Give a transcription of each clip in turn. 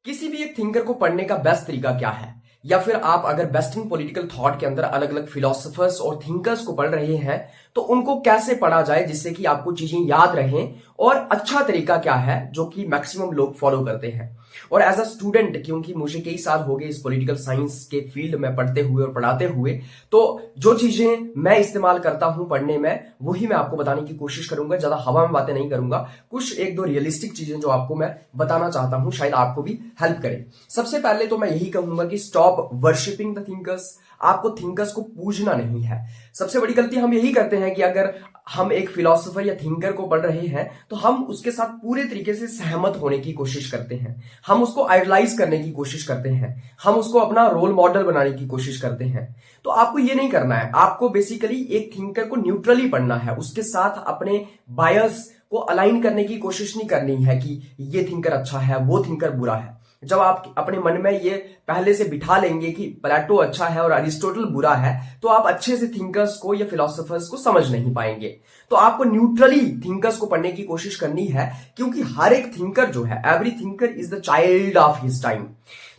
किसी भी एक थिंकर को पढ़ने का बेस्ट तरीका क्या है, या फिर आप अगर वेस्टर्न पॉलिटिकल थॉट के अंदर अलग अलग फिलोसफर्स और थिंकर्स को पढ़ रहे हैं तो उनको कैसे पढ़ा जाए जिससे कि आपको चीजें याद रहें, और अच्छा तरीका क्या है जो कि मैक्सिमम लोग फॉलो करते हैं। और एज अ स्टूडेंट, क्योंकि मुझे कई साल हो गए इस पॉलिटिकल साइंस के फील्ड में पढ़ते हुए और पढ़ाते हुए, तो जो चीजें मैं इस्तेमाल करता हूं पढ़ने में वही मैं आपको बताने की कोशिश करूंगा। ज्यादा हवा में बातें नहीं करूंगा, कुछ एक दो रियलिस्टिक चीजें जो आपको मैं बताना चाहता हूं, शायद आपको भी हेल्प करे। सबसे पहले तो मैं यही कहूंगा कि स्टॉप वर्शिपिंग द थिंकर्स। आपको थिंकर्स को पूजना नहीं है। सबसे बड़ी गलती हम यही करते हैं कि अगर हम एक फिलोसोफर या थिंकर को पढ़ रहे हैं तो हम उसके साथ पूरे तरीके से सहमत होने की कोशिश करते हैं, हम उसको आइडलाइज करने की कोशिश करते हैं, हम उसको अपना रोल मॉडल बनाने की कोशिश करते हैं। तो आपको ये नहीं करना है। आपको बेसिकली एक थिंकर को न्यूट्रली पढ़ना है, उसके साथ अपने बायस को अलाइन करने की कोशिश नहीं करनी है कि ये थिंकर अच्छा है वो थिंकर बुरा है। जब आप अपने मन में ये पहले से बिठा लेंगे कि प्लेटो अच्छा है और अरिस्टोटल बुरा है, तो आप अच्छे से थिंकर्स को या फिलोसोफर्स को समझ नहीं पाएंगे। तो आपको न्यूट्रली थिंकर्स को पढ़ने की कोशिश करनी है, क्योंकि हर एक थिंकर जो है, every thinker is the child of his time.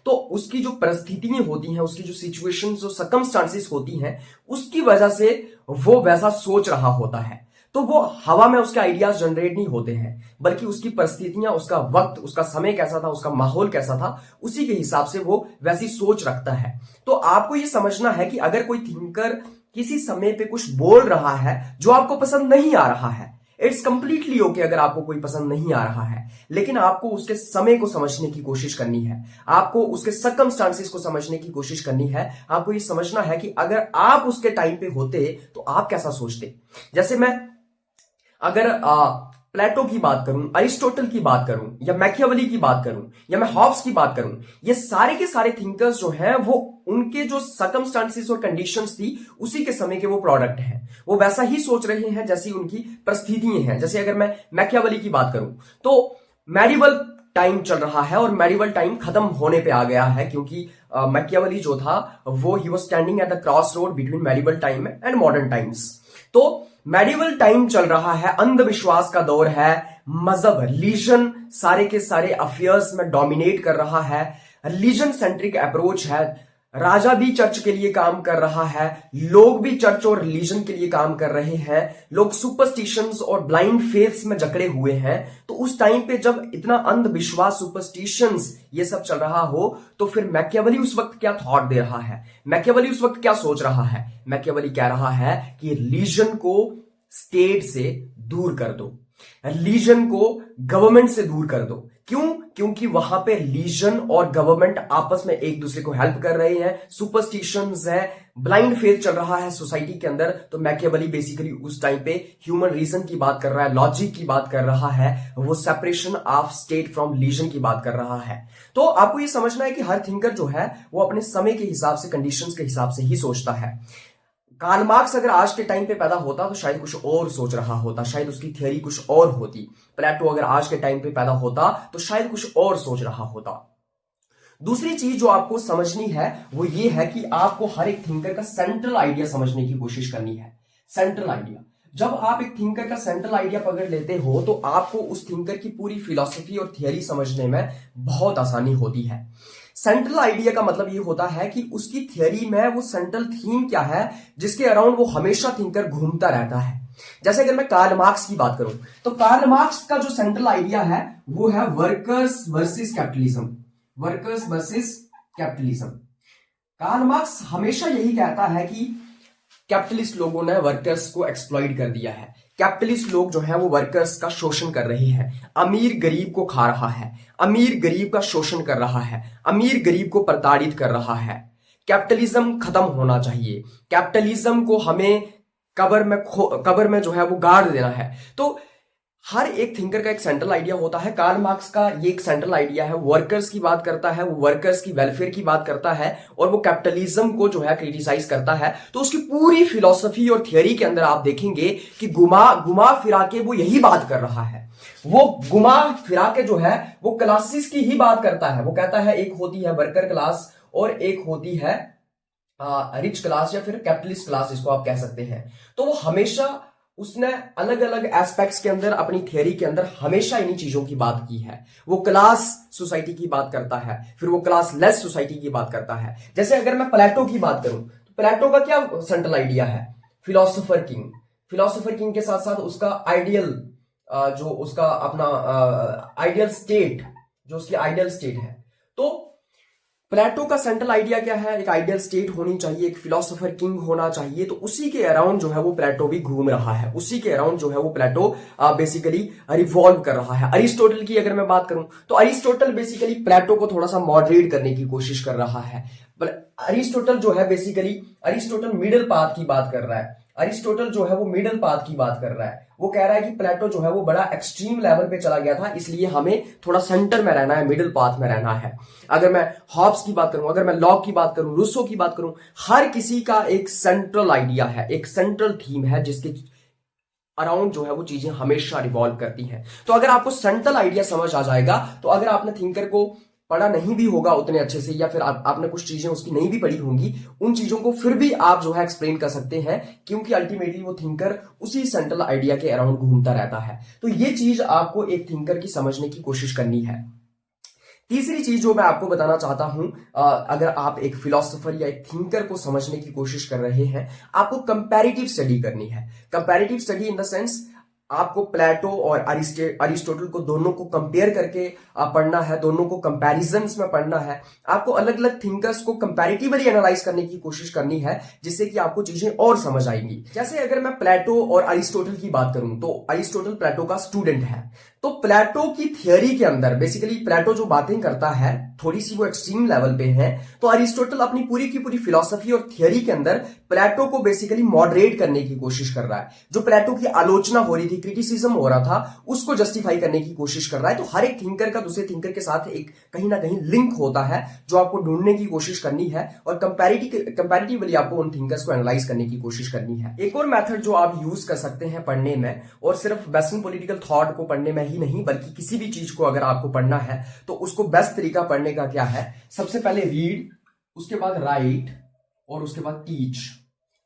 तो उसकी जो परिस्थितियां होती हैं, उसकी जो सिचुएशंस, जो सर्कमस्टांसेस होती हैं, उसकी वजह से वो वैसा सोच रहा होता है। तो वो हवा में उसके आइडियाज जनरेट नहीं होते हैं, बल्कि उसकी परिस्थितियां, उसका वक्त, उसका समय कैसा था, उसका माहौल कैसा था, उसी के हिसाब से वो वैसी सोच रखता है। तो आपको ये समझना है कि अगर कोई थिंकर किसी समय पे कुछ बोल रहा है जो आपको पसंद नहीं आ रहा है, इट्स कंप्लीटली ओके अगर आपको कोई पसंद नहीं आ रहा है, लेकिन आपको उसके समय को समझने की कोशिश करनी है, आपको उसके सर्कमस्टांसेस को समझने की कोशिश करनी है। आपको ये समझना है कि अगर आप उसके टाइम पे होते तो आप कैसा सोचते। जैसे मैं अगर प्लेटो की बात करूं, अरिस्टोटल की बात करूं, या मैकियावेली की बात करूं, या मैं हॉब्स की बात करूं, ये सारे के सारे थिंकर्स जो हैं वो उनके जो सर्कमस्टांसेस और कंडीशंस थी उसी के समय के वो प्रोडक्ट हैं। वो वैसा ही सोच रहे हैं जैसी उनकी परिस्थितियां हैं। जैसे अगर मैं मैकियावेली की बात करूं तो मेडिवल टाइम चल रहा है और मेडिवल टाइम खत्म होने पे आ गया है, क्योंकि मैकियावेली जो था वो he was standing at the cross road between medieval time and modern times. तो मेडिवल टाइम चल रहा है, अंधविश्वास का दौर है, मजहब, रिलीजन सारे के सारे अफेयर्स में डोमिनेट कर रहा है, रिलीजन सेंट्रिक अप्रोच है, राजा भी चर्च के लिए काम कर रहा है, लोग भी चर्च और रिलीजन के लिए काम कर रहे हैं, लोग सुपरस्टिशंस और ब्लाइंड फेथ्स में जकड़े हुए हैं। तो उस टाइम पे जब इतना अंधविश्वास, सुपरस्टिशंस ये सब चल रहा हो, तो फिर मैकियावेली उस वक्त क्या थॉट दे रहा है, मैकियावेली उस वक्त क्या सोच रहा है। मैकियावेली कह रहा है कि रिलीजन को स्टेट से दूर कर दो, रिलीजन को गवर्नमेंट से दूर कर दो। क्यों? क्योंकि वहां पे रिलीजन और गवर्नमेंट आपस में एक दूसरे को हेल्प कर रहे हैं, सुपरस्टिशंस है, ब्लाइंड फेथ चल रहा है सोसाइटी के अंदर। तो मैकियावेली बेसिकली उस टाइम पे ह्यूमन रीजन की बात कर रहा है, लॉजिक की बात कर रहा है, वो separation of state from religion की बात कर रहा है। तो आपको ये समझना है कि हर थिंकर जो है वो अपने समय के हिसाब से, कंडीशंस के हिसाब से ही सोचता है। कार्ल मार्क्स अगर आज के टाइम पे पैदा होता तो शायद कुछ और सोच रहा होता, शायद उसकी थियरी कुछ और होती। प्लेटो अगर आज के टाइम पे पैदा होता तो शायद कुछ और सोच रहा होता। दूसरी चीज जो आपको समझनी है वो ये है कि आपको हर एक थिंकर का सेंट्रल आइडिया समझने की कोशिश करनी है। सेंट्रल आइडिया, जब आप एक थिंकर का सेंट्रल आइडिया पकड़ लेते हो तो आपको उस थिंकर की पूरी फिलॉसफी और थियरी समझने में बहुत आसानी होती है। सेंट्रल आइडिया का मतलब ये होता है कि उसकी थियरी में वो सेंट्रल थीम क्या है जिसके अराउंड वो हमेशा थिंकर घूमता रहता है। जैसे अगर मैं कार्ल मार्क्स की बात करूं तो कार्ल मार्क्स का जो सेंट्रल आइडिया है वो है workers versus capitalism. Workers versus capitalism. Karl Marx हमेशा यही कहता है कि कैपिटलिस्ट लोगों ने वर्कर्स को एक्सप्लॉइट कर दिया है, कैपिटलिस्ट लोग जो है वो वर्कर्स का शोषण कर रहे हैं, अमीर गरीब को खा रहा है, अमीर गरीब का शोषण कर रहा है, अमीर गरीब को प्रताड़ित कर रहा है। कैपिटलिज्म खत्म होना चाहिए, कैपिटलिज्म को हमें कबर में जो है वो गाड़ देना है। तो हर एक थिंकर का एक सेंट्रल आइडिया होता है। कार्ल मार्क्स का ये एक सेंट्रल आइडिया है, वर्कर्स की बात करता है, वो वर्कर्स की वेलफेयर की बात करता है और वो कैपिटलिज्म को जो है क्रिटिसाइज करता है। तो उसकी पूरी फिलॉसफी और थियरी के अंदर आप देखेंगे कि घुमा फिरा के वो यही बात कर रहा है। वो घुमा फिरा के जो है वो क्लासेस की ही बात करता है। वो कहता है एक होती है वर्कर क्लास और एक होती है रिच क्लास या फिर कैपिटलिस्ट क्लास, इसको आप कह सकते हैं। तो वो हमेशा उसने अलग अलग एस्पेक्ट्स के अंदर अपनी थियरी के अंदर हमेशा इन्हीं चीजों की बात की है। वो क्लास सोसाइटी की बात करता है, फिर वो क्लास लेस सोसाइटी की बात करता है। जैसे अगर मैं प्लेटो की बात करूं तो प्लेटो का क्या सेंट्रल आइडिया है? Philosopher king. फिलोसोफर किंग के साथ साथ उसका आइडियल, जो उसका अपना आइडियल स्टेट, जो उसकी आइडियल स्टेट है। तो प्लेटो का सेंट्रल आइडिया क्या है? एक आइडियल स्टेट होनी चाहिए, एक फिलोसोफर किंग होना चाहिए। तो उसी के अराउंड जो है वो प्लेटो भी घूम रहा है, उसी के अराउंड जो है वो प्लेटो बेसिकली रिवॉल्व कर रहा है। अरिस्टोटल की अगर मैं बात करूं तो अरिस्टोटल बेसिकली प्लेटो को थोड़ा सा मॉडरेट करने की कोशिश कर रहा है। अरिस्टोटल जो है बेसिकली अरिस्टोटल मिडिल पाथ की बात कर रहा है। अरिस्टोटल जो है वो मिडिल पाथ की बात कर रहा है। वो कह रहा है कि प्लेटो जो है वो बड़ा एक्सट्रीम लेवल पे चला गया था, इसलिए हमें थोड़ा सेंटर में रहना है, मिडिल पाथ में रहना है। अगर मैं हॉब्स की बात करूं, अगर मैं लॉक की बात करूं, रूसो की बात करूं, हर किसी का एक सेंट्रल आइडिया है, एक सेंट्रल थीम है जिसके अराउंड जो है वो चीजें हमेशा रिवॉल्व करती हैं। तो अगर आपको सेंट्रल आइडिया समझ आ जाएगा, तो अगर आपने थिंकर को पढ़ा नहीं भी होगा उतने अच्छे से, या फिर आपने कुछ चीजें उसकी नहीं भी पढ़ी होंगी, उन चीजों को फिर भी आप जो है एक्सप्लेन कर सकते हैं, क्योंकि अल्टीमेटली वो थिंकर उसी सेंट्रल आइडिया के अराउंड घूमता रहता है। तो ये चीज आपको एक थिंकर की समझने की कोशिश करनी है। तीसरी चीज जो मैं आपको बताना चाहता हूं, अगर आप एक फिलोसोफर या एक थिंकर को समझने की कोशिश कर रहे हैं, आपको कंपैरेटिव स्टडी करनी है। Comparative study in the sense आपको प्लेटो और अरिस्टोटल को दोनों को कंपेयर करके पढ़ना है, दोनों को कंपैरिजंस में पढ़ना है। आपको अलग अलग थिंकर्स को कंपैरेटिवली एनालाइज करने की कोशिश करनी है, जिससे कि आपको चीजें और समझ आएंगी। जैसे अगर मैं प्लेटो और अरिस्टोटल की बात करूं तो अरिस्टोटल प्लेटो का स्टूडेंट है। तो प्लेटो की थियोरी के अंदर बेसिकली प्लेटो जो बातें करता है थोड़ी सी वो एक्सट्रीम लेवल पे है, तो अरिस्टोटल अपनी पूरी की पूरी फिलॉसफी और थियोरी के अंदर प्लेटो को बेसिकली मॉडरेट करने की कोशिश कर रहा है। जो प्लेटो की आलोचना हो रही थी, क्रिटिसिज्म हो रहा था, उसको जस्टिफाई करने की कोशिश कर रहा है। तो हर एक थिंकर का दूसरे थिंकर के साथ एक कहीं ना कहीं लिंक होता है, जो आपको ढूंढने की कोशिश करनी है और कंपैरेटिवली आपको उन थिंकर्स को एनालाइज करने की कोशिश करनी है। एक और मेथड जो आप यूज कर सकते हैं पढ़ने में, और सिर्फ वेस्टर्न पॉलिटिकल थॉट को पढ़ने में ही नहीं बल्कि किसी भी चीज को अगर आपको पढ़ना है, तो उसको बेस्ट तरीका पढ़ने का क्या है? सबसे पहले रीड, उसके बाद राइट और उसके बाद टीच।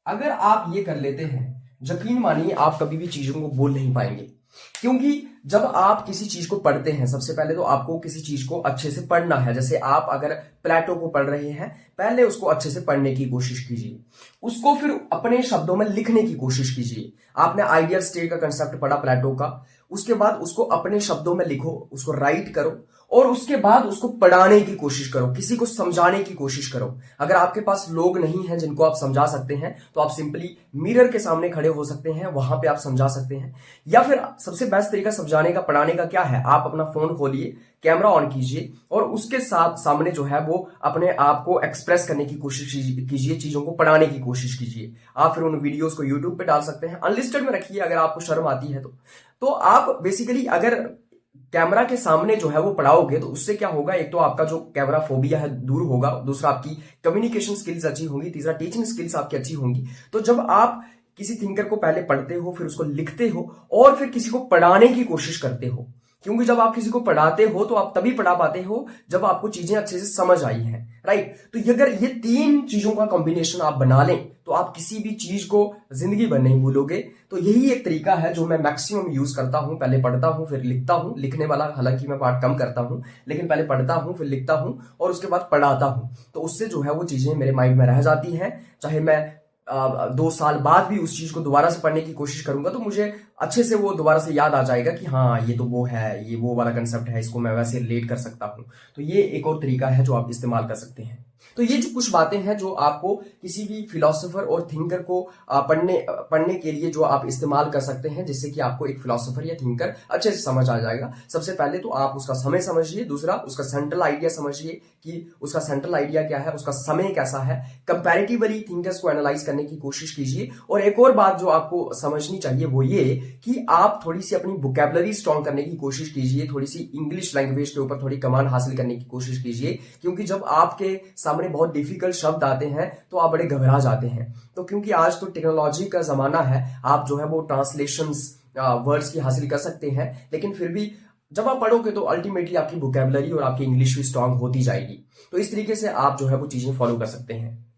अगर आप ये कर लेते हैं, यकीन मानिए आप कभी भी चीजों को बोल नहीं पाएंगे। क्योंकि जब आप किसी चीज को पढ़ते हैं, सबसे पहले तो आपको किसी चीज को अच्छे से पढ़ना है। जैसे आप अगर प्लेटो को पढ़ रहे हैं, पहले उसको अच्छे से पढ़ने की कोशिश कीजिए, उसको फिर अपने शब्दों में लिखने की कोशिश कीजिए। आपने आइडियल स्टेट का कंसेप्ट पढ़ा प्लेटो का, उसके बाद उसको अपने शब्दों में लिखो, उसको राइट करो और उसके बाद उसको पढ़ाने की कोशिश करो, किसी को समझाने की कोशिश करो। अगर आपके पास लोग नहीं हैं जिनको आप समझा सकते हैं, तो आप सिंपली मिरर के सामने खड़े हो सकते हैं, वहां पे आप समझा सकते हैं। या फिर सबसे बेस्ट तरीका समझाने का, पढ़ाने का क्या है? आप अपना फोन खोलिए, कैमरा ऑन कीजिए और उसके साथ सामने जो है वो अपने आप को एक्सप्रेस करने की कोशिश कीजिए, चीजों को पढ़ाने की कोशिश कीजिए। आप फिर उन वीडियोस को यूट्यूब पे डाल सकते हैं, अनलिस्टेड में रखिए अगर आपको शर्म आती है तो आप बेसिकली अगर कैमरा के सामने जो है वो पढ़ाओगे, तो उससे क्या होगा? एक तो आपका जो कैमरा फोबिया है दूर होगा, दूसरा आपकी कम्युनिकेशन स्किल्स अच्छी होंगी, तीसरा टीचिंग स्किल्स आपकी अच्छी होंगी। तो जब आप किसी थिंकर को पहले पढ़ते हो, फिर उसको लिखते हो और फिर किसी को पढ़ाने की कोशिश करते हो, क्योंकि जब आप किसी को पढ़ाते हो तो आप तभी पढ़ा पाते हो जब आपको चीजें अच्छे से समझ आई हैं, राइट? तो अगर ये तीन चीजों का कॉम्बिनेशन आप बना लें, तो आप किसी भी चीज को जिंदगी भर नहीं भूलोगे। तो यही एक तरीका है जो मैं मैक्सिमम यूज करता हूं। पहले पढ़ता हूं फिर लिखता हूं, लिखने वाला हालांकि मैं पार्ट कम करता हूं, लेकिन पहले पढ़ता हूं फिर लिखता हूं और उसके बाद पढ़ाता हूं। तो उससे जो है वो चीजें मेरे माइंड में रह जाती हैं। चाहे मैं 2 साल बाद भी उस चीज को दोबारा से पढ़ने की कोशिश करूंगा, तो मुझे अच्छे से वो दोबारा से याद आ जाएगा कि हाँ ये तो वो है, ये वो वाला कंसेप्ट है, इसको मैं वैसे रिलेट कर सकता हूं। तो ये एक और तरीका है जो आप इस्तेमाल कर सकते हैं। तो ये जो कुछ बातें हैं जो आपको किसी भी फिलोसोफर और थिंकर को पढ़ने के लिए जो आप इस्तेमाल कर सकते हैं, जिससे कि आपको एक फिलोसोफर या थिंकर अच्छे से समझ आ जाएगा। सबसे पहले तो आप उसका समय समझिए, दूसरा उसका सेंट्रल आइडिया समझिए कि उसका सेंट्रल आइडिया क्या है, उसका समय कैसा है, कंपैरेटिवली थिंकर्स को एनालाइज करने की कोशिश कीजिए। और एक और बात जो आपको समझनी चाहिए वो ये कि आप थोड़ी सी अपनी वोकैबुलरी स्ट्रॉन्ग करने की कोशिश कीजिए, थोड़ी सी इंग्लिश लैंग्वेज के ऊपर थोड़ी कमांड हासिल करने की कोशिश कीजिए, क्योंकि जब आपके सामने बहुत डिफिकल्ट शब्द आते हैं तो आप बड़े घबरा जाते हैं। तो क्योंकि आज तो टेक्नोलॉजी का जमाना है, आप जो है वो ट्रांसलेशंस वर्ड्स की हासिल कर सकते हैं, लेकिन फिर भी जब आप पढ़ोगे तो अल्टीमेटली आपकी वोकैबुलरी और आपकी इंग्लिश भी स्ट्रांग होती जाएगी। तो इस तरीके से आप जो है वो चीजें फॉलो कर सकते हैं।